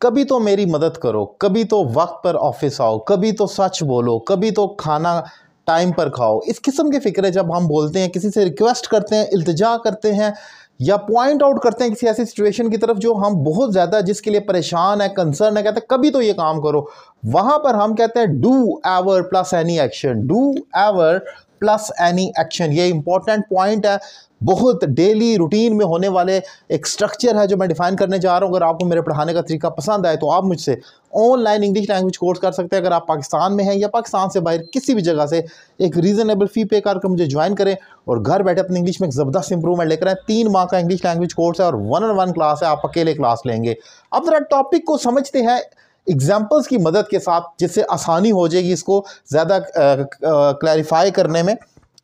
कभी तो मेरी मदद करो, कभी तो वक्त पर ऑफिस आओ, कभी तो सच बोलो, कभी तो खाना टाइम पर खाओ। इस किस्म के फ़िक्रे जब हम बोलते हैं, किसी से रिक्वेस्ट करते हैं, इल्तिजा करते हैं या पॉइंट आउट करते हैं किसी ऐसी सिचुएशन की तरफ जो हम बहुत ज़्यादा जिसके लिए परेशान है, कंसर्न है, कहते हैं कभी तो ये काम करो, वहाँ पर हम कहते हैं do ever plus any action, do ever plus any action. ये इंपॉर्टेंट पॉइंट है, बहुत डेली रूटीन में होने वाले एक स्ट्रक्चर है जो मैं डिफाइन करने जा रहा हूँ। अगर आपको मेरे पढ़ाने का तरीका पसंद आए तो आप मुझसे ऑनलाइन इंग्लिश लैंग्वेज कोर्स कर सकते हैं। अगर आप पाकिस्तान में हैं या पाकिस्तान से बाहर किसी भी जगह से, एक रीज़नेबल फ़ी पे करके मुझे ज्वाइन करें और घर बैठे अपनी इंग्लिश में एक ज़बरदस्त इंप्रूवमेंट लेकर आए। 3 माह का इंग्लिश लैंग्वेज कोर्स है और 1-on-1 क्लास है, आप अकेले क्लास लेंगे। अब ज़रा टॉपिक को समझते हैं एग्जाम्पल्स की मदद के साथ, जिससे आसानी हो जाएगी इसको ज़्यादा क्लैरिफाई करने में।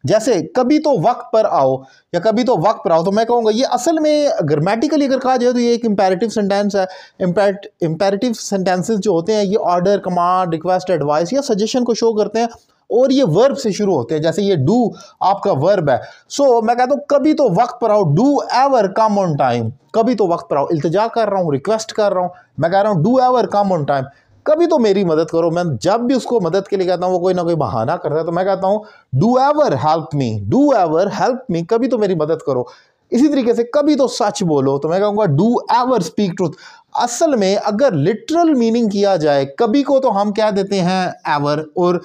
जैसे कभी तो वक्त पर आओ या कभी तो वक्त पर आओ, तो मैं कहूँगा ये असल में ग्रामेटिकली अगर कहा जाए तो ये एक इंपेरेटिव सेंटेंस है। इंपेरेटिव सेंटेंसेस जो होते हैं ये ऑर्डर, कमांड, रिक्वेस्ट, एडवाइस या सजेशन को शो करते हैं और ये वर्ब से शुरू होते हैं। जैसे ये डू आपका वर्ब है। सो मैं कहता हूँ कभी तो वक्त पर आओ, do ever come on time. कभी तो वक्त पर आओ, इल्तिजा कर रहा हूँ, रिक्वेस्ट कर रहा हूँ, मैं कह रहा हूँ do ever come on time. कभी तो मेरी मदद करो। मैं जब भी उसको मदद के लिए कहता हूँ वो कोई ना कोई बहाना करता है, तो मैं कहता हूँ do ever help me, do ever help me, कभी तो मेरी मदद करो। इसी तरीके से कभी तो सच बोलो, तो मैं कहूँगा डू एवर स्पीक ट्रूथ। असल में अगर लिटरल मीनिंग किया जाए कभी को तो हम कह देते हैं एवर, और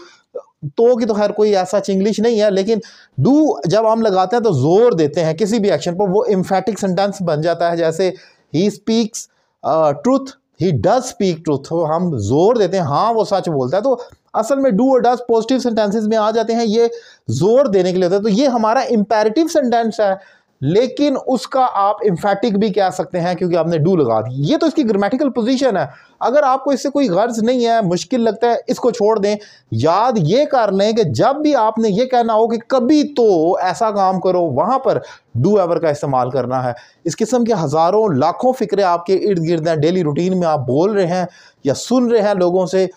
तो की तो खैर कोई ऐसा इंग्लिश नहीं है, लेकिन डू जब हम लगाते हैं तो जोर देते हैं किसी भी एक्शन पर, वो एम्फेटिक सेंटेंस बन जाता है। जैसे he speaks truth, he does speak truth, तो हम जोर देते हैं हाँ वो सच बोलता है। तो असल में डू और डज पॉजिटिव सेंटेंसेस में आ जाते हैं, ये जोर देने के लिए होता है। तो ये हमारा इंपेरेटिव सेंटेंस है, लेकिन उसका आप एम्फेटिक भी कह सकते हैं क्योंकि आपने डू लगा दी। ये तो इसकी ग्रामेटिकल पोजीशन है। अगर आपको इससे कोई गर्ज नहीं है, मुश्किल लगता है, इसको छोड़ दें। याद ये कर लें कि जब भी आपने ये कहना हो कि कभी तो ऐसा काम करो, वहां पर डू एवर का इस्तेमाल करना है। इस किस्म के हज़ारों लाखों फ़िक्रे आपके इर्द गिर्द हैं, डेली रूटीन में आप बोल रहे हैं या सुन रहे हैं लोगों से।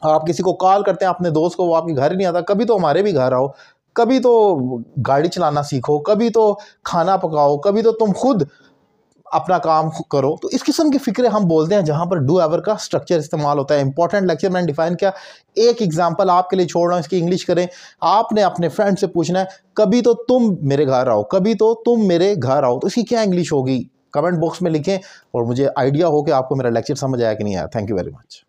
आप किसी को कॉल करते हैं अपने दोस्त को, वो आपके घर ही नहीं आता, कभी तो हमारे भी घर आओ, कभी तो गाड़ी चलाना सीखो, कभी तो खाना पकाओ, कभी तो तुम खुद अपना काम करो। तो इस किस्म के फ़िक्रे हम बोलते हैं जहाँ पर डू एवर का स्ट्रक्चर इस्तेमाल होता है। इंपॉर्टेंट लेक्चर मैंने डिफाइन किया। एक एग्जांपल आपके लिए छोड़ रहा हूँ, इसकी इंग्लिश करें। आपने अपने फ्रेंड से पूछना है कभी तो तुम मेरे घर आओ, कभी तो तुम मेरे घर आओ, तो इसकी क्या इंग्लिश होगी? कमेंट बॉक्स में लिखें और मुझे आइडिया हो कि आपको मेरा लेक्चर समझ आया कि नहीं आया। Thank you very much.